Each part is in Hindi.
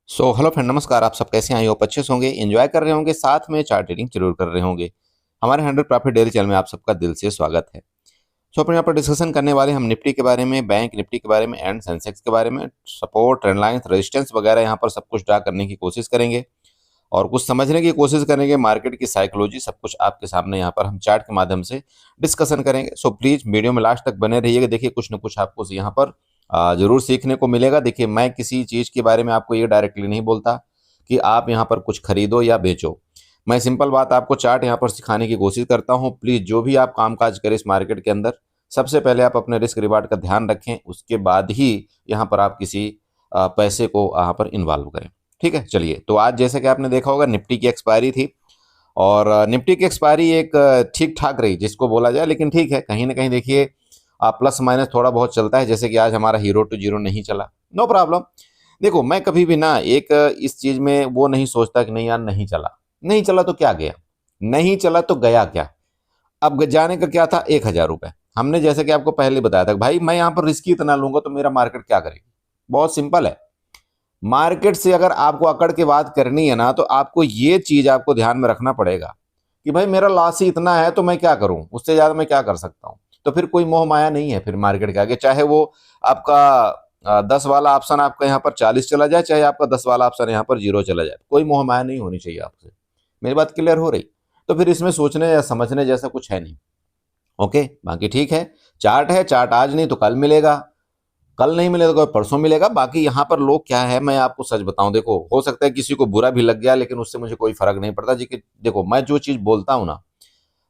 हेलो फ्रेंड, नमस्कार। आप सब कैसे हैं? आई होप अच्छे से होंगे, एंजॉय कर रहे होंगे, साथ में चार्ट रीडिंग जरूर कर रहे होंगे। हमारे 100 प्रॉफिट डेली चैनल में आप सबका दिल से स्वागत है। अपने यहाँ पर डिस्कशन करने वाले हम निफ्टी के बारे में, बैंक निफ्टी के बारे में एंड सेंसेक्स के बारे में, सपोर्ट, ट्रेंड लाइंस, रेजिस्टेंस वगैरह यहाँ पर सब कुछ ड्रा करने की कोशिश करेंगे और कुछ समझने की कोशिश करेंगे। मार्केट की साइकोलॉजी सब कुछ आपके सामने यहाँ पर हम चार्ट के माध्यम से डिस्कशन करेंगे। सो प्लीज वीडियो में लास्ट तक बने रहिएगा। देखिए, कुछ ना कुछ आपको यहाँ पर जरूर सीखने को मिलेगा। देखिए, मैं किसी चीज के बारे में आपको ये डायरेक्टली नहीं बोलता कि आप यहाँ पर कुछ खरीदो या बेचो। मैं सिंपल बात आपको चार्ट यहाँ पर सिखाने की कोशिश करता हूँ। प्लीज जो भी आप कामकाज करें इस मार्केट के अंदर, सबसे पहले आप अपने रिस्क रिवार्ड का ध्यान रखें, उसके बाद ही यहाँ पर आप किसी पैसे को यहाँ पर इन्वॉल्व करें। ठीक है, चलिए। तो आज जैसे कि आपने देखा होगा, निफ्टी की एक्सपायरी थी और निफ्टी की एक्सपायरी एक ठीक ठाक रही जिसको बोला जाए, लेकिन ठीक है, कहीं ना कहीं देखिए प्लस माइनस थोड़ा बहुत चलता है। जैसे कि आज हमारा हीरो टू जीरो नहीं चला, नो प्रॉब्लम। देखो, मैं कभी भी ना एक इस चीज में वो नहीं सोचता कि नहीं यार नहीं चला, नहीं चला तो क्या गया, नहीं चला तो गया क्या। अब जाने का क्या था, 1,000 रुपए। हमने जैसे कि आपको पहले बताया था, भाई मैं यहाँ पर रिस्क ही इतना लूंगा तो मेरा मार्केट क्या करेगी। बहुत सिंपल है। मार्केट से अगर आपको अकड़ के बात करनी है ना, तो आपको ये चीज आपको ध्यान में रखना पड़ेगा कि भाई मेरा लॉस ही इतना है तो मैं क्या करूं, उससे ज्यादा मैं क्या कर सकता हूं। तो फिर कोई मोह माया नहीं है फिर मार्केट के आगे, चाहे वो आपका 10 वाला ऑप्शन आपका यहाँ पर 40 चला जाए, चाहे आपका 10 वाला ऑप्शन यहाँ पर 0 चला जाए, कोई मोह माया नहीं होनी चाहिए आपसे। मेरी बात क्लियर हो रही? तो फिर इसमें सोचने या समझने जैसा कुछ है नहीं। ओके, बाकी ठीक है। चार्ट है, चार्ट आज नहीं तो कल मिलेगा, कल नहीं मिलेगा तो परसों मिलेगा। बाकी यहाँ पर लोग क्या है, मैं आपको सच बताऊं, देखो हो सकता है किसी को बुरा भी लग गया, लेकिन उससे मुझे कोई फर्क नहीं पड़ता जी। कि देखो, मैं जो चीज बोलता हूँ ना,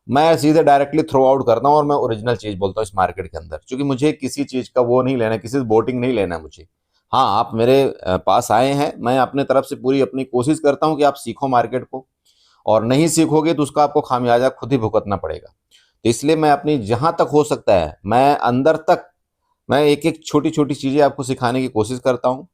मैं सीधे डायरेक्टली थ्रो आउट करता हूँ और मैं ओरिजिनल चीज बोलता हूँ इस मार्केट के अंदर, क्योंकि मुझे किसी चीज का वो नहीं लेना, किसी से वोटिंग नहीं लेना मुझे। हाँ, आप मेरे पास आए हैं, मैं अपने तरफ से पूरी अपनी कोशिश करता हूँ कि आप सीखो मार्केट को, और नहीं सीखोगे तो उसका आपको खामियाजा खुद ही भुगतना पड़ेगा। तो इसलिए मैं अपनी जहां तक हो सकता है, मैं अंदर तक, मैं एक एक छोटी छोटी चीजें आपको सिखाने की कोशिश करता हूँ।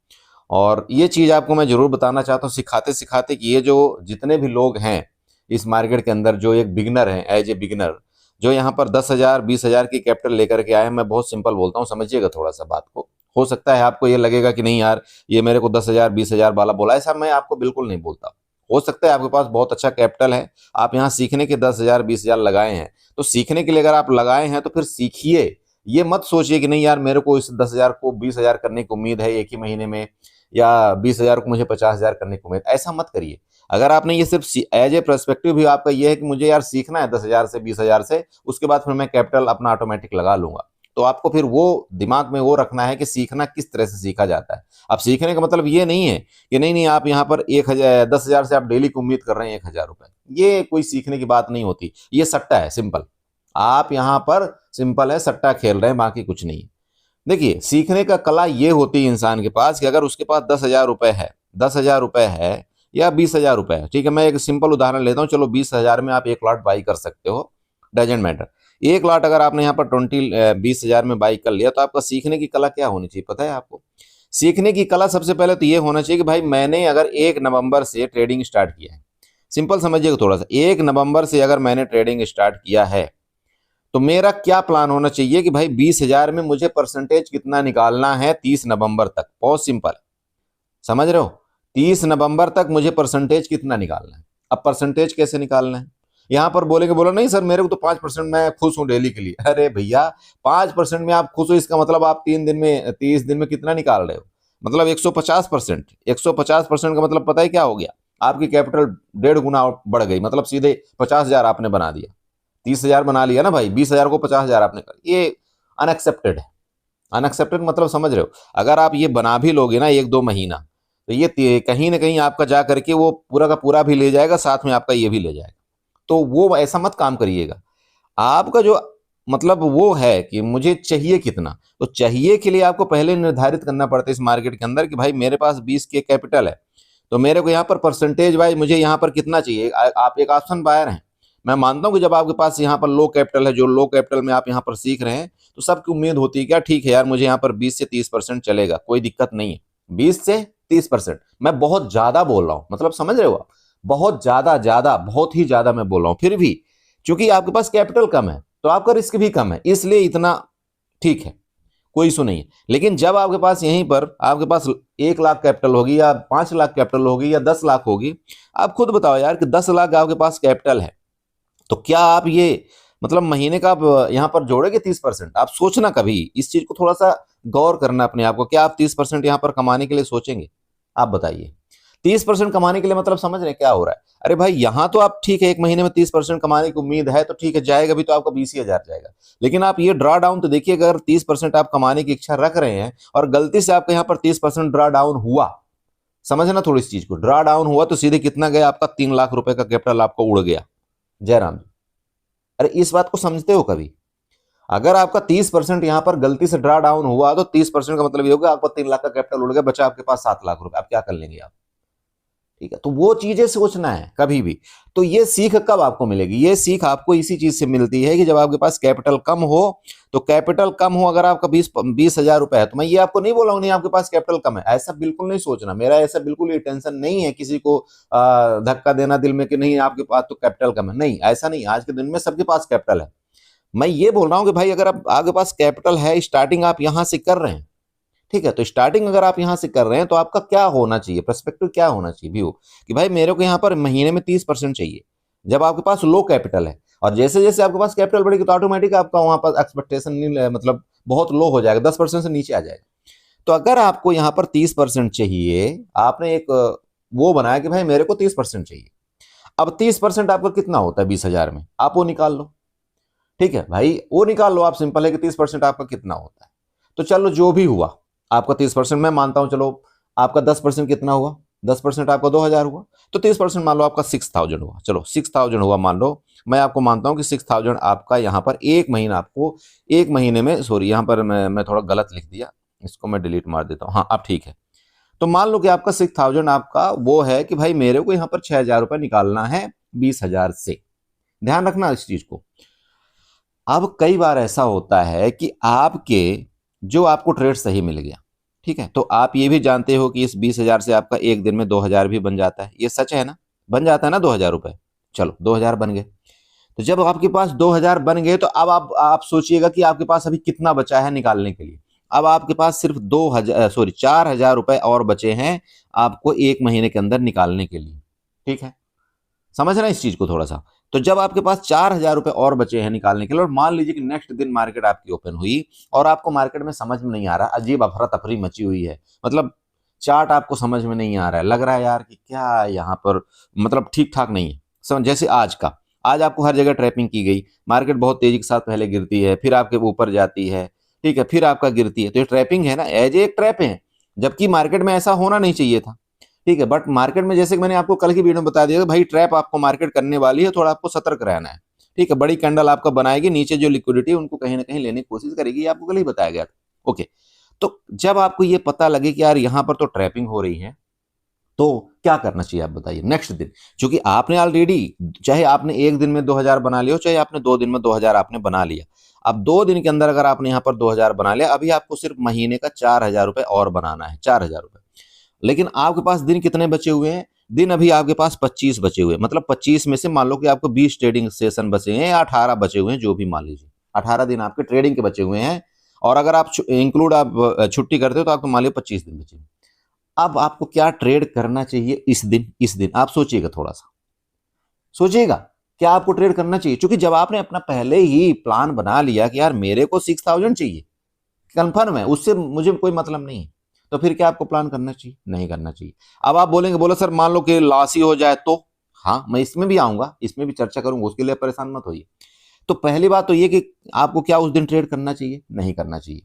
और ये चीज आपको मैं जरूर बताना चाहता हूँ सिखाते सिखाते, कि ये जो जितने भी लोग हैं इस मार्केट के अंदर, जो एक बिगनर हैं, एज ए बिगनर, जो यहाँ पर 10,000 20,000 की कैपिटल लेकर के आए हैं, मैं बहुत सिंपल बोलता हूँ, समझिएगा थोड़ा सा बात को। हो सकता है आपको ये लगेगा कि नहीं यार, ये मेरे को 10,000 20,000 वाला बोला, ऐसा मैं आपको बिल्कुल नहीं बोलता। हो सकता है आपके पास बहुत अच्छा कैपिटल है, आप यहाँ सीखने के 10,000 20,000 लगाए हैं, तो सीखने के लिए अगर आप लगाए हैं तो फिर सीखिए। ये मत सोचिए कि नहीं यार मेरे को इस 10,000 को 20,000 करने की उम्मीद है एक ही महीने में, या 20,000 को मुझे 50,000 करने की उम्मीद, ऐसा मत करिए। अगर आपने ये सिर्फ एज ए पर्सपेक्टिव भी आपका ये है कि मुझे यार सीखना है 10,000 से 20,000 से, उसके बाद फिर मैं कैपिटल अपना ऑटोमेटिक लगा लूंगा, तो आपको फिर वो दिमाग में वो रखना है कि सीखना किस तरह से सीखा जाता है। अब सीखने का मतलब ये नहीं है कि नहीं नहीं आप यहाँ पर 1,000 10,000 से आप डेली की उम्मीद कर रहे हैं 1,000 रुपए, ये कोई सीखने की बात नहीं होती। ये सट्टा है, सिंपल। आप यहाँ पर सिंपल है, सट्टा खेल रहे हैं, बाकी कुछ नहीं। देखिए, सीखने का कला ये होती है इंसान के पास कि अगर उसके पास 10,000 रुपए है, 10,000 रुपए है या 20,000 रुपए है, ठीक है, मैं एक सिंपल उदाहरण लेता हूँ, चलो 20,000 में आप एक लॉट बाई कर सकते हो, डजेंट मैटर। एक लॉट अगर आपने यहाँ पर 20,000 में बाई कर लिया, तो आपका सीखने की कला क्या होनी चाहिए पता है आपको? सीखने की कला सबसे पहले तो ये होना चाहिए कि भाई मैंने अगर 1 नवंबर से ट्रेडिंग स्टार्ट किया है, सिंपल समझिएगा थोड़ा सा, 1 नवंबर से अगर मैंने ट्रेडिंग स्टार्ट किया है, तो मेरा क्या प्लान होना चाहिए कि भाई 20,000 में मुझे परसेंटेज कितना निकालना है 30 नवंबर तक। बहुत सिंपल, समझ रहे हो? 30 नवंबर तक मुझे परसेंटेज कितना निकालना है। अब परसेंटेज कैसे निकालना है? यहां पर बोलेंगे, बोलो नहीं सर मेरे को तो 5% मैं खुश हूं डेली के लिए। अरे भैया, 5% में आप खुश हो, इसका मतलब आप 3 दिन में 30 दिन में कितना निकाल रहे हो? मतलब 150%। 150% का मतलब पता है क्या हो गया? आपकी कैपिटल 1.5 गुना बढ़ गई, मतलब सीधे 50,000 आपने बना दिया। 30,000 बना लिया ना भाई, 20,000 को 50,000 आपने कर, ये अनएक्सेप्टेड है। अनएक्सेप्टेड मतलब समझ रहे हो? अगर आप ये बना भी लोगे ना 1 2 महीना, तो ये कहीं ना कहीं आपका जा करके वो पूरा का पूरा भी ले जाएगा, साथ में आपका ये भी ले जाएगा। तो वो ऐसा मत काम करिएगा। आपका जो मतलब वो है कि मुझे चाहिए कितना, तो चाहिए के लिए आपको पहले निर्धारित करना पड़ता है इस मार्केट के अंदर कि भाई मेरे पास 20 के कैपिटल है, तो मेरे को यहाँ पर परसेंटेज वाइज मुझे यहाँ पर कितना चाहिए। आप एक ऑप्शन बायर हैं, मैं मानता हूँ कि जब आपके पास यहाँ पर लो कैपिटल है, जो लो कैपिटल में आप यहाँ पर सीख रहे हैं, तो सबकी उम्मीद होती है क्या, ठीक है यार मुझे यहाँ पर 20 से 30% चलेगा, कोई दिक्कत नहीं है। 20 से 30%, मैं बहुत ज्यादा बोल रहा हूँ, मतलब समझ रहे हो आप? बहुत ज्यादा, ज्यादा, बहुत ही ज्यादा मैं बोल रहा हूँ। फिर भी चूंकि आपके पास कैपिटल कम है तो आपका रिस्क भी कम है, इसलिए इतना ठीक है। कोई इशू नहीं है। लेकिन जब आपके पास यहीं पर आपके पास 1 लाख कैपिटल होगी या 5 लाख कैपिटल होगी या 10 लाख होगी, आप खुद बताओ यार कि 10 लाख आपके पास कैपिटल है, तो क्या आप ये मतलब महीने का आप यहाँ पर जोड़ेंगे 30%? आप सोचना कभी इस चीज को थोड़ा सा गौर करना अपने आप को, क्या आप 30% यहाँ पर कमाने के लिए सोचेंगे? आप बताइए। 30% कमाने के लिए मतलब समझ रहे हैं क्या हो रहा है? अरे भाई यहाँ तो आप ठीक है, एक महीने में 30% कमाने की उम्मीद है तो ठीक है, जाएगा भी तो आपका 20,000 जाएगा। लेकिन आप ये ड्रा डाउन तो देखिए, अगर 30% आप कमाने की इच्छा रख रहे हैं और गलती से आपका यहाँ पर 30% ड्रा डाउन हुआ, समझना थोड़ी इस चीज को, ड्रा डाउन हुआ तो सीधे कितना गया आपका? 3 लाख रुपए का कैपिटल आपका उड़ गया। जयराम जी, अरे इस बात को समझते हो कभी? अगर आपका 30% यहां पर गलती से ड्रा डाउन हुआ तो 30% का मतलब ये होगा आपका 3 लाख का कैपिटल उड़ गया, बचा आपके पास 7 लाख रुपए। आप क्या कर लेंगे आप? ठीक है, तो वो चीजें सोचना है कभी भी। तो ये सीख कब आपको मिलेगी? ये सीख आपको इसी चीज से मिलती है कि जब आपके पास कैपिटल कम हो। तो कैपिटल कम हो, अगर आपका 20,000 रुपए है, तो मैं ये आपको नहीं बोला हूं नहीं आपके पास कैपिटल कम है, ऐसा बिल्कुल नहीं सोचना। मेरा ऐसा बिल्कुल ही टेंशन नहीं है किसी को धक्का देना दिल में कि नहीं आपके पास तो कैपिटल कम है, नहीं ऐसा नहीं। आज के दिन में सबके पास कैपिटल है। मैं ये बोल रहा हूं कि भाई अगर आप आपके पास कैपिटल है, स्टार्टिंग आप यहां से कर रहे हैं, ठीक है, तो स्टार्टिंग अगर आप यहां से कर रहे हैं तो आपका क्या होना चाहिए, पर्सपेक्टिव क्या होना चाहिए व्यू, कि भाई मेरे को यहां पर महीने में 30% चाहिए जब आपके पास लो कैपिटल है। और जैसे जैसे आपके पास कैपिटल बढ़ेगी तो ऑटोमेटिक आपका वहां पर एक्सपेक्टेशन नहीं, मतलब बहुत लो हो जाएगा, 10% से नीचे आ जाएगा। तो अगर आपको यहां पर 30% चाहिए, आपने एक वो बनाया कि भाई मेरे को 30% चाहिए। अब 30% आपका कितना होता है 20,000 में, आप वो निकाल लो। ठीक है भाई, वो निकाल लो आप, सिंपल है कि 30% आपका कितना होता है। तो चलो जो भी हुआ आपका 30%, मैं मानता हूं चलो आपका 10% कितना हुआ, 10% आपका 2,000 हुआ, तो 30% मान लो आपका 6,000 हुआ। चलो 6,000 हुआ मान लो, मैं आपको मानता हूं कि 6,000 आपका यहां पर एक महीना आपको, एक महीने में, सॉरी यहां पर मैं थोड़ा गलत लिख दिया, इसको मैं डिलीट मार देता हूं। हाँ अब ठीक है। तो मान लो कि आपका 6,000 आपका वो है कि भाई मेरे को यहां पर 6,000 रुपए निकालना है 20,000 से। ध्यान रखना इस चीज को। अब कई बार ऐसा होता है कि आपके जो आपको ट्रेड सही मिल गया, ठीक है, तो आप ये भी जानते हो कि इस 20,000 से आपका एक दिन में 2,000 भी बन जाता है। ये सच है ना? बन जाता है ना 2,000 रुपए। चलो 2,000 बन गए। तो जब आपके पास 2,000 बन गए तो अब आप सोचिएगा कि आपके पास अभी कितना बचा है निकालने के लिए। अब आपके पास सिर्फ 4,000 रुपए और बचे हैं आपको एक महीने के अंदर निकालने के लिए। ठीक है, समझना इस चीज को थोड़ा सा। तो जब आपके पास 4,000 रुपए और बचे हैं निकालने के लिए, और मान लीजिए कि नेक्स्ट दिन मार्केट आपकी ओपन हुई और आपको मार्केट में समझ में नहीं आ रहा, अजीब अफरा तफरी मची हुई है, मतलब चार्ट आपको समझ में नहीं आ रहा है, लग रहा है यार कि क्या यहाँ पर मतलब ठीक ठाक नहीं है। समझ, जैसे आज आपको हर जगह ट्रैपिंग की गई, मार्केट बहुत तेजी के साथ पहले गिरती है, फिर आपके ऊपर जाती है, ठीक है, फिर आपका गिरती है, तो ये ट्रैपिंग है ना, एज एक ट्रैप है, जबकि मार्केट में ऐसा होना नहीं चाहिए था। ठीक है, बट मार्केट में जैसे कि मैंने आपको कल की वीडियो में बता दिया था भाई, ट्रैप आपको मार्केट करने वाली है, थोड़ा आपको सतर्क रहना है। ठीक है, बड़ी कैंडल आपका बनाएगी, नीचे जो लिक्विडिटी है उनको कहीं ना कहीं लेने की कोशिश करेगी, आपको कल ही बताया गया था। ओके, तो जब आपको ये पता लगे कि यार यहाँ पर तो ट्रैपिंग हो रही है, तो क्या करना चाहिए आप बताइए नेक्स्ट दिन। क्योंकि आपने ऑलरेडी, चाहे आपने एक दिन में 2,000 बना लिया हो, चाहे आपने 2 दिन में 2,000 आपने बना लिया, अब 2 दिन के अंदर अगर आपने यहाँ पर 2,000 बना लिया, अभी आपको सिर्फ महीने का 4,000 रुपए और बनाना है, 4,000 रुपए। लेकिन आपके पास दिन कितने बचे हुए हैं? दिन अभी आपके पास 25 बचे हुए हैं, मतलब 25 में से मान लो कि आपको 20 ट्रेडिंग सेशन बचे हैं या 18 बचे हुए हैं, जो भी मान लीजिए 18 दिन आपके ट्रेडिंग के बचे हुए हैं, और अगर आप इंक्लूड आप छुट्टी करते हो तो आपको मान लो 25 दिन बचे। अब आपको क्या ट्रेड करना चाहिए इस दिन आप सोचिएगा, थोड़ा सा सोचिएगा क्या आपको ट्रेड करना चाहिए। क्योंकि जब आपने अपना पहले ही प्लान बना लिया कि यार मेरे को 6,000 चाहिए, कंफर्म है, उससे मुझे कोई मतलब नहीं है, तो फिर क्या आपको प्लान करना चाहिए? नहीं करना चाहिए। अब आप बोलेंगे, बोलो सर मान लो कि लॉस ही हो जाए तो? हाँ, मैं इसमें भी आऊंगा, इसमें भी चर्चा करूंगा, उसके लिए परेशान मत होइए। तो पहली बात तो ये कि आपको क्या उस दिन ट्रेड करना चाहिए? नहीं करना चाहिए।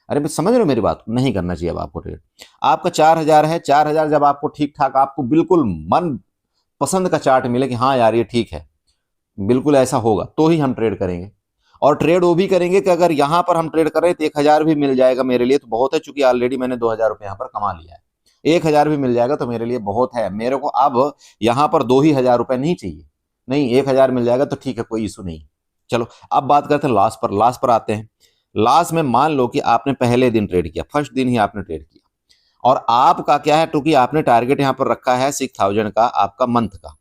अरे मैं समझ रहे हो मेरी बात, नहीं करना चाहिए अब आपको ट्रेड। आपका 4,000 है, 4,000 जब आपको ठीक ठाक, आपको बिल्कुल मन पसंद का चार्ट मिले कि हाँ यार ये ठीक है, बिल्कुल ऐसा होगा, तो ही हम ट्रेड करेंगे। और ट्रेड वो भी करेंगे कि अगर यहां पर हम ट्रेड कर रहे हैं तो 1,000 भी मिल जाएगा मेरे लिए तो बहुत है, चूंकि ऑलरेडी मैंने 2,000 रुपये यहाँ पर कमा लिया है। 1,000 भी मिल जाएगा तो मेरे लिए बहुत है, मेरे को अब यहाँ पर 2,000 रुपये नहीं चाहिए, नहीं 1,000 मिल जाएगा तो ठीक है, कोई इशू नहीं। चलो अब बात करते हैं लॉस पर। लॉस पर आते हैं। लॉस में मान लो कि आपने पहले दिन ट्रेड किया, फर्स्ट दिन ही आपने ट्रेड किया, और आपका क्या है, क्योंकि आपने टारगेट यहाँ पर रखा है 6,000 का आपका मंथ का,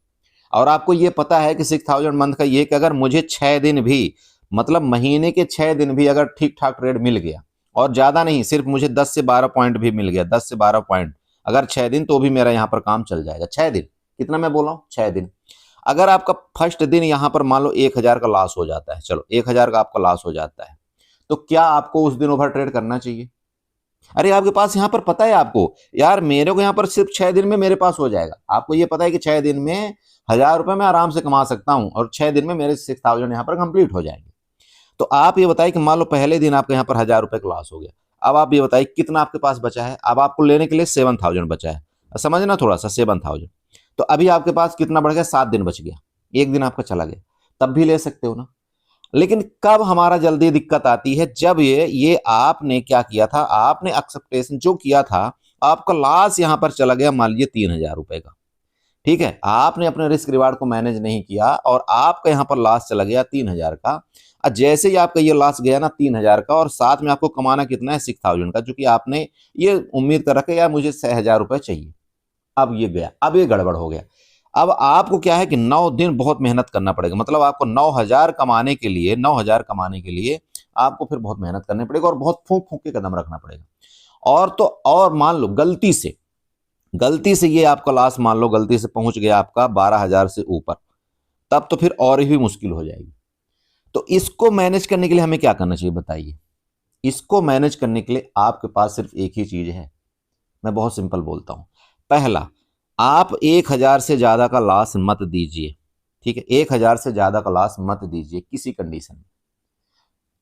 और आपको ये पता है कि 6,000 मंथ का ये कि अगर मुझे 6 दिन भी, मतलब महीने के 6 दिन भी अगर ठीक ठाक ट्रेड मिल गया और ज्यादा नहीं, सिर्फ मुझे 10 से 12 पॉइंट भी मिल गया, 10 से 12 पॉइंट, अगर 6 दिन, तो भी मेरा यहाँ पर काम चल जाएगा। 6 दिन, कितना मैं बोल रहा हूँ, 6 दिन। अगर आपका फर्स्ट दिन यहाँ पर मान लो 1000 का लॉस हो जाता है, चलो 1000 का आपका लॉस हो जाता है, तो क्या आपको उस दिन ओवर ट्रेड करना चाहिए? अरे आपके पास यहाँ पर पता है आपको, यार मेरे को यहाँ पर सिर्फ 6 दिन में मेरे पास हो जाएगा, आपको ये पता है कि 6 दिन में 1000 रुपए मैं आराम से कमा सकता हूं, और 6 दिन में मेरे 6000 यहाँ पर कंप्लीट हो जाएंगे। तो आप ये बताइए कि मान लो पहले दिन आपके यहाँ पर 1000 रुपए का लॉस हो गया, अब आप ये बताइए कितना आपके पास बचा है? अब आपको लेने के लिए 7000 बचा है, समझना थोड़ा सा, 7000। तो अभी आपके पास कितना बढ़ गया? 7 दिन बच गया, एक दिन आपका चला गया, तब भी ले सकते हो ना। लेकिन कब हमारा जल्दी दिक्कत आती है? जब ये आपने क्या किया था, आपने एक्सेप्टेशन जो किया था, आपका लॉस यहां पर चला गया मान लीजिए 3000 रुपए का, ठीक है, आपने अपने रिस्क रिवार्ड को मैनेज नहीं किया और आपका यहां पर लॉस चला गया 3000 का। और जैसे ही आपका ये लॉस गया ना 3000 का, और साथ में आपको कमाना कितना है? 6000 का, चूंकि आपने ये उम्मीद कर रखा है यार मुझे 6000 रुपए चाहिए, अब ये गया, अब ये गड़बड़ हो गया। अब आपको क्या है कि 9 दिन बहुत मेहनत करना पड़ेगा, मतलब आपको 9000 कमाने के लिए, 9000 कमाने के लिए आपको फिर बहुत मेहनत करनी पड़ेगी और बहुत फूंक फूंक के कदम रखना पड़ेगा। और तो और मान लो गलती से ये आपका लास्ट मान लो गलती से पहुंच गया आपका 12000 से ऊपर, तब तो फिर और भी मुश्किल हो जाएगी। तो इसको मैनेज करने के लिए हमें क्या करना चाहिए बताइए? इसको मैनेज करने के लिए आपके पास सिर्फ एक ही चीज है, मैं बहुत सिंपल बोलता हूं। पहला, आप 1000 से ज्यादा का लॉस मत दीजिए, ठीक है, 1000 से ज्यादा का लॉस मत दीजिए किसी कंडीशन में।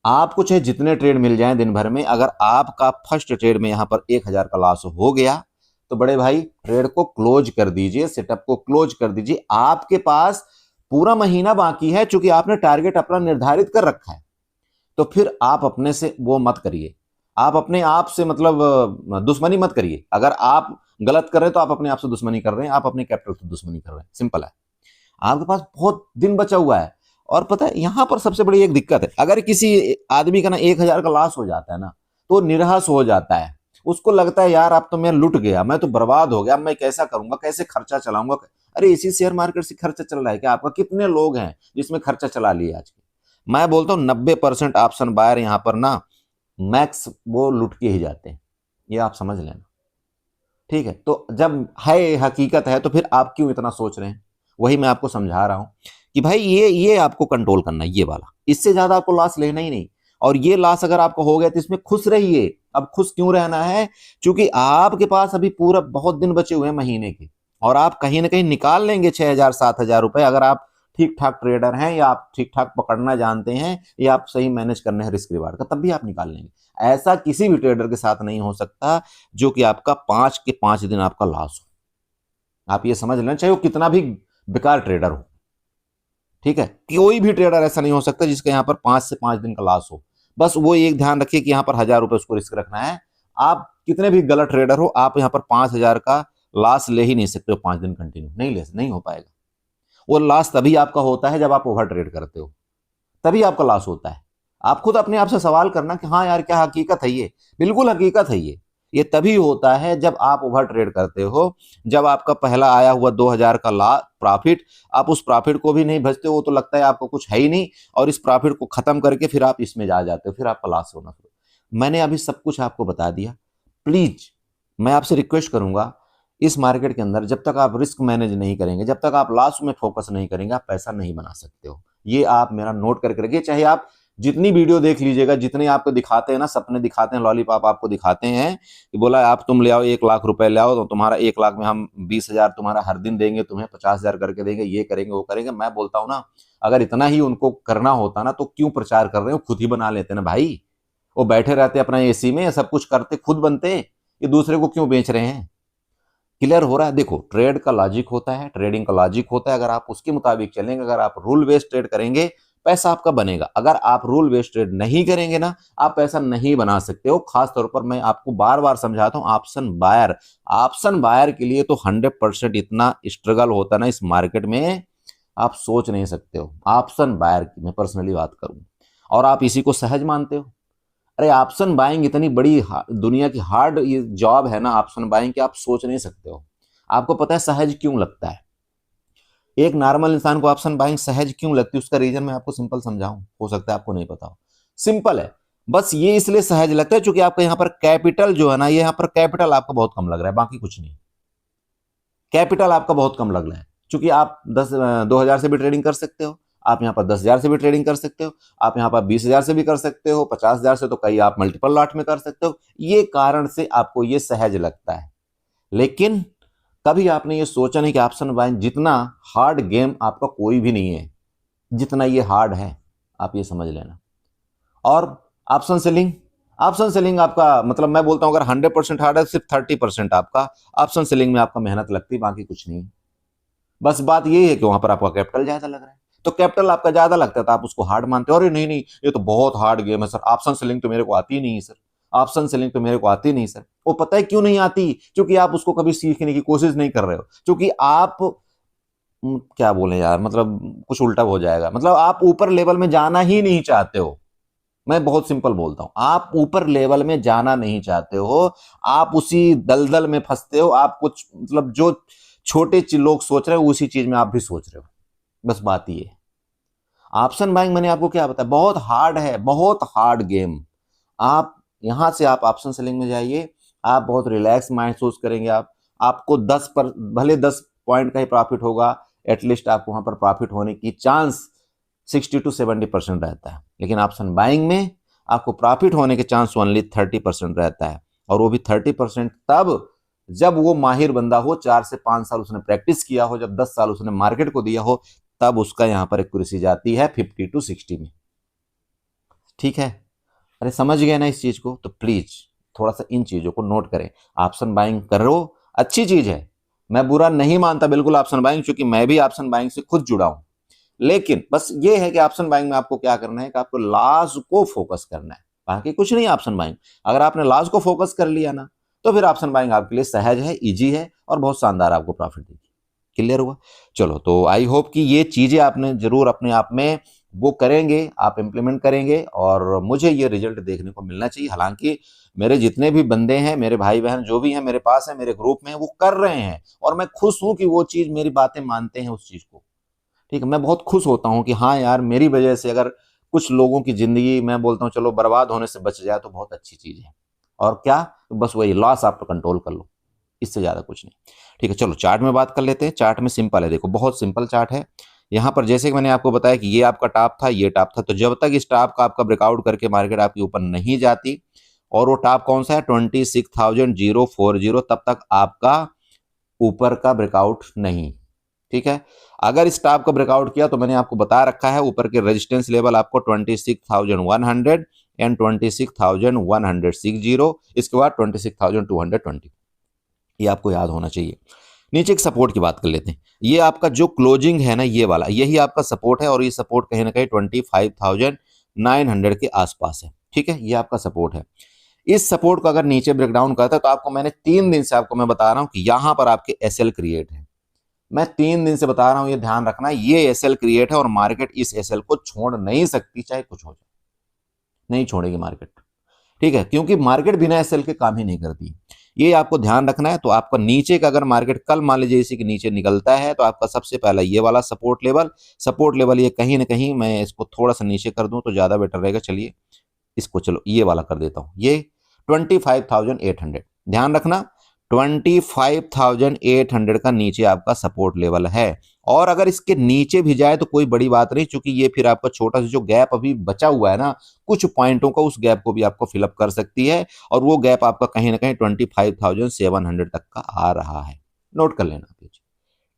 आपको चाहे जितने ट्रेड मिल जाएं दिन भर में, अगर आपका फर्स्ट ट्रेड में यहां पर 1000 का लॉस हो गया, तो बड़े भाई ट्रेड को क्लोज कर दीजिए, सेटअप को क्लोज कर दीजिए। आपके पास पूरा महीना बाकी है, चूंकि आपने टारगेट अपना निर्धारित कर रखा है, तो फिर आप अपने से वो मत करिए, आप अपने आप से मतलब दुश्मनी मत करिए। अगर आप गलत कर रहे हैं तो आप अपने आप से दुश्मनी कर रहे हैं, आप अपने कैपिटल से दुश्मनी कर रहे हैं, सिंपल है। आपके पास बहुत दिन बचा हुआ है। और पता है यहां पर सबसे बड़ी एक दिक्कत है, अगर किसी आदमी का ना 1000 का लॉस हो जाता है ना, तो निराश हो जाता है, उसको लगता है यार अब तो मैं लुट गया, मैं तो बर्बाद हो गया, मैं कैसा करूंगा, कैसे खर्चा चलाऊंगा। अरे इसी शेयर मार्केट से खर्चा चल रहा है क्या आपका? कितने लोग हैं जिसमें खर्चा चला लिया आज के? मैं बोलता हूँ 90% ऑप्शन बायर यहाँ पर ना मैक्स वो लुट के ही जाते हैं, ये आप समझ लेना, ठीक है। तो जब है हकीकत है तो फिर आप क्यों इतना सोच रहे हैं? वही मैं आपको समझा रहा हूं कि भाई ये आपको कंट्रोल करना है, ये वाला, इससे ज्यादा आपको लॉस लेना ही नहीं। और ये लॉस अगर आपको हो गया तो इसमें खुश रहिए। अब खुश क्यों रहना है? क्योंकि आपके पास अभी पूरा बहुत दिन बचे हुए हैं महीने के, और आप कहीं ना कहीं निकाल लेंगे 6000 7000 रुपए, अगर आप ठीक ठाक ट्रेडर हैं, या आप ठीक ठाक पकड़ना जानते हैं, या आप सही मैनेज करने हैं रिस्क रिवार्ड का, तब भी आप निकाल लेंगे। ऐसा किसी भी ट्रेडर के साथ नहीं हो सकता जो कि आपका 5 के 5 दिन आपका लॉस हो। आप ये समझ लेना, चाहे वो कितना भी बेकार ट्रेडर हो, ठीक है, कोई भी ट्रेडर ऐसा नहीं हो सकता जिसके यहाँ पर 5 से 5 दिन का लॉस हो। बस वो एक ध्यान रखिए कि यहाँ पर 1000 रुपए उसको रिस्क रखना है। आप कितने भी गलत ट्रेडर हो, आप यहाँ पर 5000 का लॉस ले ही नहीं सकते हो 5 दिन कंटिन्यू, नहीं हो पाएगा। वो लॉस तभी आपका होता है जब आप ओवर ट्रेड करते हो, तभी आपका लॉस होता है। आप खुद अपने आप से सवाल करना कि हाँ यार क्या हकीकत है ये? बिल्कुल हकीकत है ये तभी होता है जब आप ओवर ट्रेड करते हो। जब आपका पहला आया हुआ 2000 का प्रॉफिट, आप उस प्रॉफिट को भी नहीं बचते हो, तो लगता है आपको कुछ है ही नहीं, और इस प्रॉफिट को खत्म करके फिर आप इसमें जा जाते हो, फिर आपका लॉस होना शुरू। मैंने अभी सब कुछ आपको बता दिया। प्लीज मैं आपसे रिक्वेस्ट करूंगा, इस मार्केट के अंदर जब तक आप रिस्क मैनेज नहीं करेंगे, जब तक आप लॉस में फोकस नहीं करेंगे, आप पैसा नहीं बना सकते हो। ये आप मेरा नोट करके रखिए। चाहे आप जितनी वीडियो देख लीजिएगा, जितने आपको दिखाते हैं ना, सपने दिखाते हैं, लॉलीपॉप आपको दिखाते हैं कि बोला आप तुम ले आओ 1 लाख रुपए ले आओ, तो तुम्हारा 1 लाख में हम 20,000 तुम्हारा हर दिन देंगे, तुम्हें 50,000 करके देंगे, ये करेंगे वो करेंगे। मैं बोलता हूँ ना, अगर इतना ही उनको करना होता ना, तो क्यों प्रचार कर रहे हो? खुद ही बना लेते ना भाई। वो बैठे रहते अपना एसी में, सब कुछ करते, खुद बनते। ये दूसरे को क्यों बेच रहे हैं? क्लियर हो रहा है? देखो, ट्रेड का लॉजिक होता है, ट्रेडिंग का लॉजिक होता है। अगर आप उसके मुताबिक चलेंगे, अगर आप रूल बेस्ड ट्रेड करेंगे, पैसा आपका बनेगा। अगर आप रूल बेस्ड ट्रेड नहीं करेंगे ना, आप पैसा नहीं बना सकते हो। खास तौर पर मैं आपको बार बार समझाता हूं, ऑप्शन बायर के लिए तो 100% इतना स्ट्रगल होता है ना इस मार्केट में, आप सोच नहीं सकते हो। ऑप्शन बायर की मैं पर्सनली बात करूं, और आप इसी को सहज मानते हो। अरे ऑप्शन बाइंग इतनी बड़ी दुनिया की हार्ड ये जॉब है ना ऑप्शन बाइंग की, आप सोच नहीं सकते हो। आपको पता है सहज क्यों लगता है? एक नॉर्मल इंसान को ऑप्शन बाइंग सहज क्यों लगती है? उसका रीजन मैं आपको सिंपल समझाऊं, हो सकता है आपको नहीं पता हो। सिंपल है, बस ये इसलिए सहज लगता है क्योंकि आपका यहाँ पर कैपिटल जो है ना, ये यहाँ पर कैपिटल आपका बहुत कम लग रहा है, बाकी कुछ नहीं। कैपिटल आपका बहुत कम लग रहा है क्योंकि आप 2,000 से भी ट्रेडिंग कर सकते हो, आप यहाँ पर 10,000 से भी ट्रेडिंग कर सकते हो, आप यहाँ पर 20,000 से भी कर सकते हो, 50,000 से तो कई आप मल्टीपल लॉट में कर सकते हो। ये कारण से आपको ये सहज लगता है। लेकिन कभी आपने ये सोचा नहीं कि ऑप्शन बाइंग जितना हार्ड गेम आपका कोई भी नहीं है जितना ये हार्ड है, आप ये समझ लेना। और ऑप्शन सेलिंग, ऑप्शन सेलिंग आपका मतलब मैं बोलता हूं अगर 100% हार्ड है, सिर्फ 30% आपका ऑप्शन सेलिंग में आपका मेहनत लगती है, बाकी कुछ नहीं। बस बात यही है कि वहां पर आपका कैपिटल ज्यादा लग रहा है, तो कैपिटल आपका ज्यादा लगता है तो आप उसको हार्ड मानते हो। अरे नहीं नहीं, ये तो बहुत हार्ड गेम है सर, ऑप्शन सेलिंग तो मेरे को आती नहीं सर, ऑप्शन सेलिंग तो मेरे को आती नहीं सर। वो पता है क्यों नहीं आती? क्योंकि आप उसको कभी सीखने की कोशिश नहीं कर रहे हो, क्योंकि आप क्या बोले यार, मतलब कुछ उल्टा हो जाएगा, मतलब आप ऊपर लेवल में जाना ही नहीं चाहते हो। मैं बहुत सिंपल बोलता हूं, आप ऊपर लेवल में जाना नहीं चाहते हो, आप उसी दलदल में फंसते हो। आप कुछ मतलब जो छोटे लोग सोच रहे हो उसी चीज में आप भी सोच रहे हो। बस बात ये है। ऑप्शन बाइंग मैंने आपको क्या बताया, बहुत हार्ड है, बहुत हार्ड गेम। आप यहां से आप ऑप्शन सेलिंग में जाइए, आप बहुत रिलैक्स महसूस करेंगे। आपको 10 पर भले 10 पॉइंट का ही प्रॉफिट होगा, एटलीस्ट आपको वहां पर प्रॉफिट होने की चांस 60 to 70% रहता है। लेकिन ऑप्शन बाइंग में आपको प्रॉफिट होने के चांस ओनली 30% रहता है, और वो भी 30% तब जब वो माहिर बंदा हो, 4 से 5 साल उसने प्रैक्टिस किया हो, जब 10 साल उसने मार्केट को दिया हो, तब उसका यहां पर एक्यूरेसी जाती है 50 to 60 में। ठीक है, अरे समझ गए ना इस चीज को? तो प्लीज थोड़ा सा इन चीजों को नोट करें। ऑप्शन बाइंग करो, अच्छी चीज है, मैं बुरा नहीं मानता बिल्कुल ऑप्शन बाइंग, क्योंकि मैं भी ऑप्शन बाइंग से खुद जुड़ा हूं। लेकिन बस ये है कि ऑप्शन बाइंग में आपको क्या करना है कि आपको लॉस को फोकस करना है, बाकी कुछ नहीं। ऑप्शन बाइंग अगर आपने लॉस को फोकस कर लिया ना, तो फिर ऑप्शन बाइंग आपके लिए सहज है, इजी है, और बहुत शानदार आपको प्रॉफिट देगी। क्लियर हुआ? चलो, तो आई होप कि ये चीजें आपने जरूर अपने आप में वो करेंगे, आप इंप्लीमेंट करेंगे, और मुझे ये रिजल्ट देखने को मिलना चाहिए। हालांकि मेरे जितने भी बंदे हैं, मेरे भाई बहन जो भी हैं मेरे पास है, मेरे ग्रुप में, वो कर रहे हैं, और मैं खुश हूं कि वो चीज मेरी बातें मानते हैं उस चीज को। ठीक है, मैं बहुत खुश होता हूँ कि हाँ यार, मेरी वजह से अगर कुछ लोगों की जिंदगी, मैं बोलता हूँ चलो बर्बाद होने से बच जाए, तो बहुत अच्छी चीज है। और क्या, तो बस वही लॉस आप कंट्रोल कर लो, इससे ज्यादा कुछ नहीं। ठीक है, चलो चार्ट में बात कर लेते हैं। चार्ट में सिंपल है, देखो बहुत सिंपल चार्ट है। यहाँ पर जैसे कि मैंने आपको बताया कि ये आपका टॉप था, ये टॉप था, तो जब तक इस टॉप का आपका ब्रेकआउट करके मार्केट आपके ऊपर नहीं जाती, और वो टॉप कौन सा है, 26,040, तब तक आपका ऊपर का ब्रेकआउट नहीं। ठीक है, अगर इस टॉप का ब्रेकआउट किया तो मैंने आपको बता रखा है ऊपर के रेजिस्टेंस लेवल आपको 26,100 एंड 26,160, इसके बाद 26,220, ये आपको याद होना चाहिए। नीचे एक सपोर्ट की बात कर लेते हैं। ये आपका जो क्लोजिंग है ना, ये वाला, यही आपका सपोर्ट है, और ये सपोर्ट कहीं ना कहीं 25,900 के आसपास है। ठीक है, ये आपका सपोर्ट है। इस सपोर्ट को अगर नीचे ब्रेकडाउन करता है, तो आपको मैंने 3 दिन से आपको मैं बता रहा हूं कि यहां पर आपके एसएल क्रिएट है। मैं 3 दिन से बता रहा हूं, ये ध्यान रखना, ये एसएल क्रिएट है, और मार्केट इस एसएल को छोड़ नहीं सकती, चाहे कुछ हो जाए, नहीं छोड़ेगी मार्केट। ठीक है, क्योंकि मार्केट बिना एसएल के काम ही नहीं करती, ये आपको ध्यान रखना है। तो आपका नीचे का अगर मार्केट कल मान लीजिए इसी के नीचे निकलता है, तो आपका सबसे पहला ये वाला सपोर्ट लेवल ये कहीं ना कहीं, मैं इसको थोड़ा सा नीचे कर दूं तो ज्यादा बेटर रहेगा। चलिए इसको, चलो ये वाला कर देता हूं, ये 25,800, ध्यान रखना 25,800 का नीचे आपका सपोर्ट लेवल है। और अगर इसके नीचे भी जाए तो कोई बड़ी बात नहीं, क्योंकि ये फिर आपका छोटा सा जो गैप अभी बचा हुआ है ना, कुछ पॉइंटों का, उस गैप को भी आपको फिलअप कर सकती है, और वो गैप आपका कहीं ना कहीं 25,700 तक का आ रहा है। नोट कर लेना आप।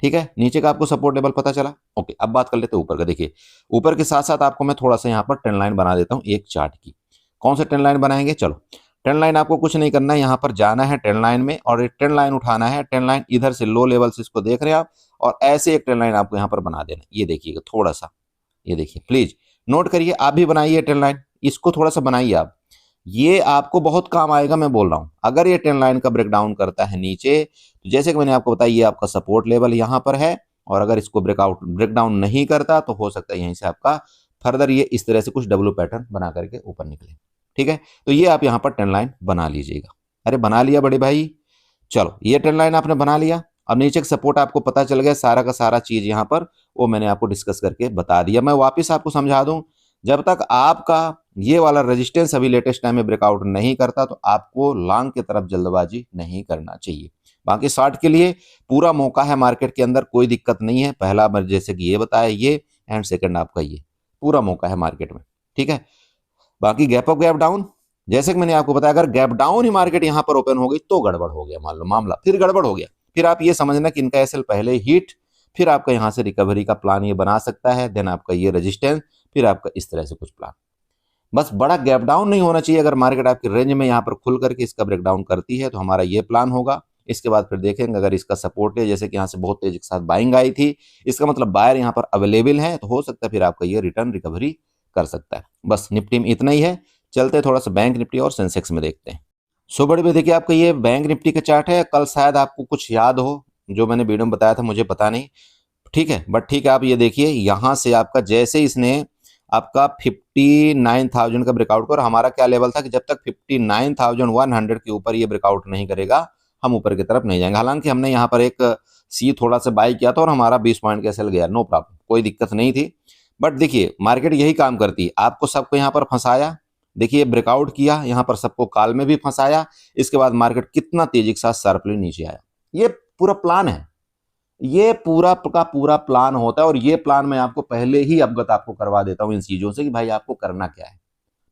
ठीक है, नीचे का आपको सपोर्ट लेवल पता चला। ओके, अब बात कर लेते हैं ऊपर का। देखिए ऊपर के साथ साथ आपको मैं थोड़ा सा यहाँ पर ट्रेंड लाइन बना देता हूँ एक चार्ट की। कौन सा ट्रेंड लाइन बनाएंगे? चलो, ट्रेंड लाइन आपको कुछ नहीं करना है, यहाँ पर जाना है ट्रेंड लाइन में, और एक ट्रेंड लाइन उठाना है। ट्रेंड लाइन इधर से लो लेवल से इसको देख रहे हैं आप, और ऐसे एक ट्रेंड लाइन आपको यहाँ पर बना देना। ये देखिएगा थोड़ा सा, ये देखिए प्लीज नोट करिए, आप भी बनाइए ट्रेंड लाइन, इसको थोड़ा सा बनाइए आप, ये आपको बहुत काम आएगा। मैं बोल रहा हूं, अगर ये ट्रेंड लाइन का ब्रेकडाउन करता है नीचे, तो जैसे कि मैंने आपको बताया, ये आपका सपोर्ट लेवल यहाँ पर है, और अगर इसको ब्रेकडाउन नहीं करता, तो हो सकता है यहीं से आपका फर्दर ये इस तरह से कुछ डब्ल्यू पैटर्न बना करके ऊपर निकले। ठीक है, तो ये आप यहाँ पर ट्रेंड लाइन बना लीजिएगा। अरे बना लिया बड़े भाई, चलो ये ट्रेंड लाइन आपने बना लिया। अब नीचे का सपोर्ट आपको पता चल गया, सारा का सारा चीज यहाँ पर वो मैंने आपको डिस्कस करके बता दिया। मैं वापस आपको समझा दूं, जब तक आपका ये वाला रेजिस्टेंस अभी लेटेस्ट टाइम में ब्रेकआउट नहीं करता तो आपको लॉन्ग की तरफ जल्दबाजी नहीं करना चाहिए। बाकी शॉर्ट के लिए पूरा मौका है मार्केट के अंदर, कोई दिक्कत नहीं है। पहला मैं जैसे कि ये बताया ये, एंड सेकंड आपका ये, पूरा मौका है मार्केट में, ठीक है। बाकी गैप अप गैप डाउन, जैसे कि मैंने आपको बताया अगर गैप डाउन ही मार्केट यहां पर ओपन हो गई तो गड़बड़ हो गया, मान लो मामला फिर गड़बड़ हो गया, फिर आप ये समझना कि इनका एसएल पहले हिट, फिर आपका यहां से रिकवरी का प्लान ये बना सकता है, देन आपका ये रेजिस्टेंस, फिर आपका इस तरह से कुछ प्लान। बस बड़ा गैप डाउन नहीं होना चाहिए। अगर मार्केट आपकी रेंज में यहाँ पर खुल करके इसका ब्रेकडाउन करती है तो हमारा ये प्लान होगा। इसके बाद फिर देखेंगे अगर इसका सपोर्ट है, जैसे कि यहाँ से बहुत तेजी के साथ बाइंग आई थी, इसका मतलब बायर यहाँ पर अवेलेबल है, तो हो सकता है फिर आपका ये रिटर्न रिकवरी कर सकता है। बस निफ्टी में इतना ही है। चलते थोड़ा सा बैंक निफ्टी और सेंसेक्स में देखते हैं। सो बड़ी में देखिए आपका ये बैंक निफ्टी का चार्ट है। कल शायद आपको कुछ याद हो जो मैंने वीडियो में बताया था, मुझे पता नहीं, ठीक है, बट ठीक है, आप ये देखिए यहाँ से आपका जैसे इसने आपका 59,000 का ब्रेकआउट कर, हमारा क्या लेवल था कि जब तक 59,100 के ऊपर ये ब्रेकआउट नहीं करेगा हम ऊपर की तरफ नहीं जाएंगे। हालांकि हमने यहाँ पर एक सी थोड़ा सा बाई किया था और हमारा 20 पॉइंट का सेल गया, नो प्रॉब्लम, कोई दिक्कत नहीं थी। बट देखिए मार्केट यही काम करती है, आपको सबको यहाँ पर फंसाया, देखिए ब्रेकआउट किया, यहाँ पर सबको काल में भी फंसाया, इसके बाद मार्केट कितना तेजी के साथ शार्पली नीचे आया। ये पूरा प्लान है, ये पूरा का पूरा प्लान होता है, और ये प्लान मैं आपको पहले ही अवगत आपको करवा देता हूं इन चीजों से कि भाई आपको करना क्या है।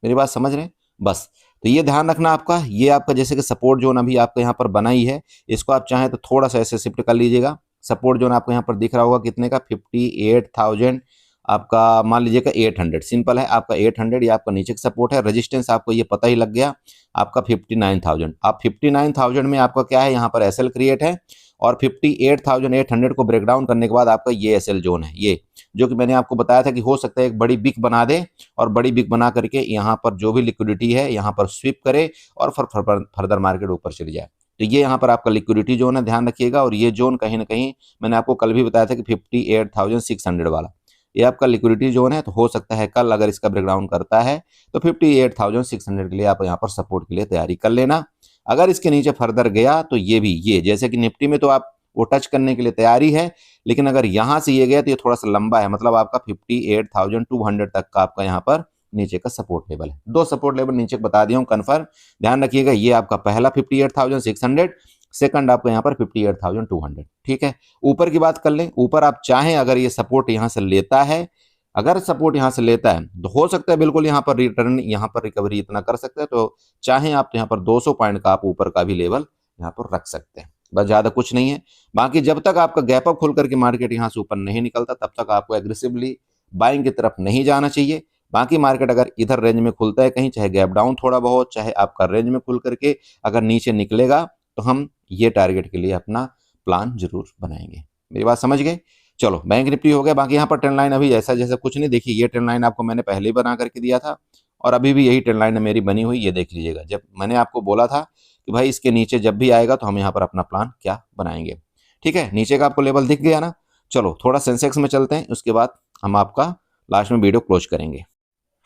मेरी बात समझ रहे हैं? बस तो ये ध्यान रखना आपका, ये आपका जैसे कि सपोर्ट जोन अभी आपको यहाँ पर बनाई है, इसको आप चाहें तो थोड़ा सा ऐसे शिफ्ट कर लीजिएगा। सपोर्ट जोन आपको यहाँ पर दिख रहा होगा कितने का, 58,000 आपका, मान लीजिएगा 800, सिंपल है आपका 800, ये आपका नीचे का सपोर्ट है। रेजिस्टेंस आपको ये पता ही लग गया आपका 59,000। आप 59,000 में आपका क्या है, यहाँ पर एसएल क्रिएट है, और 58,800 को ब्रेक डाउन करने के बाद आपका ये एसएल जोन है, ये जो कि मैंने आपको बताया था कि हो सकता है एक बड़ी बिग बना दे, और बड़ी बिग बना करके यहाँ पर जो भी लिक्विडिटी है यहाँ पर स्वीप करे और फर्दर मार्केट ऊपर चली जाए। तो ये यहाँ पर आपका लिक्विडिटी जोन है, ध्यान रखिएगा। और ये जोन कहीं ना कहीं मैंने आपको कल भी बताया था कि 58,600 वाला ये आपका लिक्विडिटी जोन है। तो हो सकता है कल अगर इसका ब्रेकडाउन करता है तो 58,600 के लिए आप यहाँ पर सपोर्ट के लिए तैयारी कर लेना। अगर इसके नीचे फर्दर गया तो ये भी, ये जैसे कि निफ्टी में तो आप वो टच करने के लिए तैयारी है, लेकिन अगर यहां से ये गया तो ये थोड़ा सा लंबा है, मतलब आपका 58,200 तक का आपका यहाँ पर नीचे का सपोर्ट लेवल है। दो सपोर्ट लेवल नीचे बता दिया हूँ कन्फर्म, ध्यान रखिएगा। ये आपका पहला 58,600, सेकंड आपका यहाँ पर 58,200, ठीक है। ऊपर की बात कर लें, ऊपर आप चाहें अगर ये सपोर्ट यहाँ से लेता है, अगर सपोर्ट यहाँ से लेता है तो हो सकता है बिल्कुल यहाँ पर रिटर्न, यहाँ पर रिकवरी इतना कर सकते हैं। तो चाहे आप तो यहाँ पर 200 पॉइंट का आप ऊपर का भी लेवल यहाँ पर रख सकते हैं, बस ज्यादा कुछ नहीं है। बाकी जब तक आपका गैप अप खुल करके मार्केट यहाँ से ऊपर नहीं निकलता तब तक आपको एग्रेसिवली बाइंग की तरफ नहीं जाना चाहिए। बाकी मार्केट अगर इधर रेंज में खुलता है कहीं, चाहे गैप डाउन थोड़ा बहुत, चाहे आपका रेंज में खुल करके अगर नीचे निकलेगा, तो हम ये टारगेट के लिए अपना प्लान जरूर बनाएंगे। मेरी बात समझ गए? चलो बैंक निफ्टी हो गया। बाकी यहाँ पर ट्रेंड लाइन अभी ऐसा जैसा कुछ नहीं, देखिए ये ट्रेंड लाइन आपको मैंने पहले ही बना करके दिया था, और अभी भी यही ट्रेंड लाइन मेरी बनी हुई, ये देख लीजिएगा। जब मैंने आपको बोला था कि भाई इसके नीचे जब भी आएगा तो हम यहाँ पर अपना प्लान क्या बनाएंगे, ठीक है। नीचे का आपको लेवल दिख गया ना। चलो थोड़ा सेंसेक्स में चलते हैं, उसके बाद हम आपका लास्ट में वीडियो क्लोज करेंगे।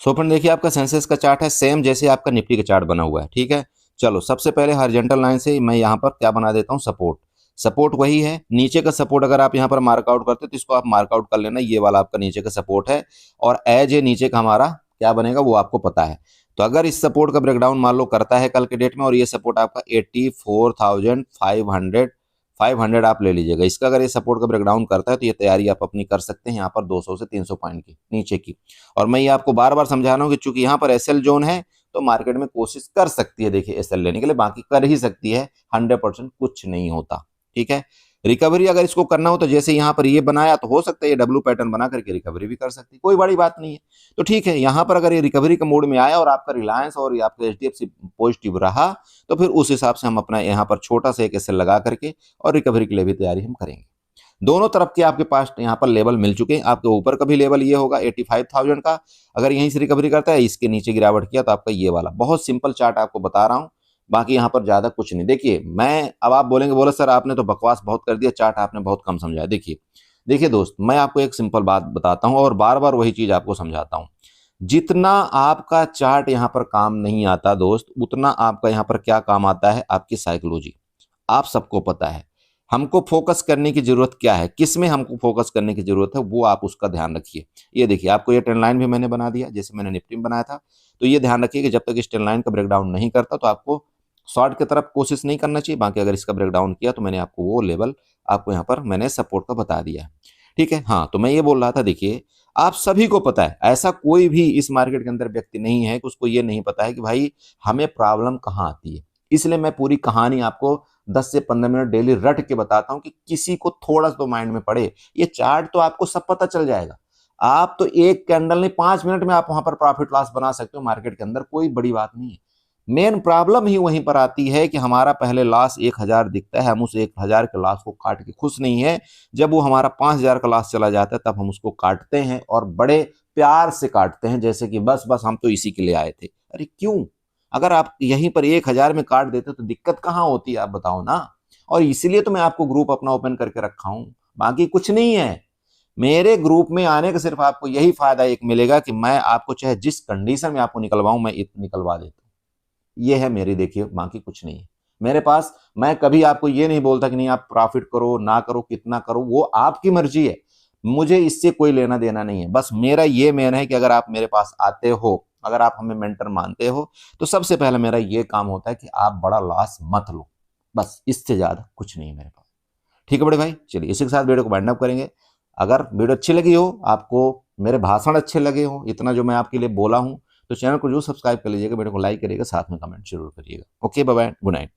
सो फ्रेंड देखिए आपका सेंसेक्स का चार्ट है सेम जैसे आपका निफ्टी का चार्ट बना हुआ है, ठीक है। चलो सबसे पहले हॉरिजॉन्टल लाइन से मैं यहाँ पर क्या बना देता हूँ, सपोर्ट। सपोर्ट वही है, नीचे का सपोर्ट अगर आप यहाँ पर मार्कआउट करते तो इसको आप मार्कआउट कर लेना, ये वाला आपका नीचे का सपोर्ट है। और एज ए नीचे का हमारा क्या बनेगा वो आपको पता है। तो अगर इस सपोर्ट का ब्रेकडाउन मान लो करता है कल के डेट में, और ये सपोर्ट आपका 84,500 आप ले लीजिएगा, इसका अगर ये सपोर्ट का ब्रेकडाउन करता है तो ये तैयारी आप अपनी कर सकते हैं यहाँ पर 200 से 300 पॉइंट की नीचे की। और मैं ये आपको बार बार समझा रहा हूँ कि चूंकि यहाँ पर एसएल जोन है तो मार्केट में कोशिश कर सकती है देखिए एसएल लेने के लिए, बाकी कर ही सकती है, 100% कुछ नहीं होता, ठीक है। रिकवरी अगर इसको करना हो तो जैसे यहाँ पर ये बनाया तो हो सकता है ये डब्ल्यू पैटर्न बना करके रिकवरी भी कर सकती है, कोई बड़ी बात नहीं है। तो ठीक है, यहाँ पर अगर ये रिकवरी के मोड में आया और आपका रिलायंस और आपका एचडीएफसी पॉजिटिव रहा तो फिर उस हिसाब से हम अपना यहाँ पर छोटा सा एक एसएल लगा करके और रिकवरी के लिए भी तैयारी हम करेंगे। दोनों तरफ के आपके पास यहाँ पर लेवल मिल चुके हैं। आपके ऊपर का भी लेवल ये होगा 85,000 का, अगर यहीं से रिकवरी करता है, इसके नीचे गिरावट किया तो आपका ये वाला, बहुत सिंपल चार्ट आपको बता रहा हूँ, बाकी यहाँ पर ज्यादा कुछ नहीं। देखिए मैं, अब आप बोलेंगे बोले सर आपने तो बकवास बहुत कर दिया, चार्ट आपने बहुत कम समझाया। देखिए दोस्त, मैं आपको एक सिंपल बात बताता हूँ और बार बार वही चीज आपको समझाता हूँ। जितना आपका चार्ट यहाँ पर काम नहीं आता दोस्त, उतना आपका यहाँ पर क्या काम आता है, आपकी साइकोलॉजी। आप सबको पता है हमको फोकस करने की जरूरत क्या है, किस में हमको फोकस करने की जरूरत है, वो आप उसका ध्यान रखिए। ये देखिए, आपको ये ट्रेंड लाइन भी मैंने बना दिया, जैसे मैंने निफ्टी में बनाया था। तो ये ध्यान रखिए कि जब तक इस ट्रेंड लाइन का ब्रेकडाउन नहीं करता तो आपको शॉर्ट की तरफ कोशिश नहीं करना चाहिए। बाकी अगर इसका ब्रेकडाउन किया तो मैंने आपको वो लेवल आपको यहाँ पर मैंने सपोर्ट का बता दिया है। ठीक है, हाँ, तो मैं ये बोल रहा था, देखिए आप सभी को पता है, ऐसा कोई भी इस मार्केट के अंदर व्यक्ति नहीं है कि उसको ये नहीं पता है कि भाई हमें प्रॉब्लम कहाँ आती है। इसलिए मैं पूरी कहानी आपको 10 से 15 मिनट डेली रट के बताता हूं कि किसी को थोड़ा सा तो माइंड में पड़े। ये चार्ट तो आपको सब पता चल जाएगा। आप तो एक कैंडल नहीं, 5 मिनट में आप वहां पर प्रॉफिट लॉस बना सकते हो मार्केट के अंदर, कोई बड़ी बात नहीं है। मेन प्रॉब्लम ही वहीं पर आती है कि हमारा पहले लॉस 1000 दिखता है, हम उस 1000 के लॉस को काट के खुश नहीं है। जब वो हमारा 5000 का लॉस चला जाता है तब हम उसको काटते हैं, और बड़े प्यार से काटते हैं, जैसे कि बस बस हम तो इसी के लिए आए थे। अरे क्यों? अगर आप यहीं पर 1000 में काट देते तो दिक्कत कहाँ होती है, आप बताओ ना। और इसीलिए तो मैं आपको ग्रुप अपना ओपन करके रखा हूं, बाकी कुछ नहीं है। मेरे ग्रुप में आने का सिर्फ आपको यही फायदा एक मिलेगा कि मैं आपको चाहे जिस कंडीशन में आपको निकलवाऊं, मैं निकलवा देता हूं। ये है मेरी, देखिए, बाकी कुछ नहीं है मेरे पास। मैं कभी आपको ये नहीं बोलता कि नहीं आप प्रॉफिट करो ना करो, कितना करो, वो आपकी मर्जी है। मुझे इससे कोई लेना देना नहीं है। बस मेरा ये मेन है कि अगर आप मेरे पास आते हो, अगर आप हमें मेंटर मानते हो, तो सबसे पहले मेरा ये काम होता है कि आप बड़ा लॉस मत लो। बस इससे ज्यादा कुछ नहीं है मेरे पास। ठीक है बड़े भाई, चलिए इसी के साथ वीडियो को वाइंड अप करेंगे। अगर वीडियो अच्छी लगी हो, आपको मेरे भाषण अच्छे लगे हो, इतना जो मैं आपके लिए बोला हूं, तो चैनल को जरूर सब्सक्राइब कर लीजिएगा, वीडियो को लाइक करिएगा, साथ में कमेंट जरूर करिएगा। Okay, bye bye, good night.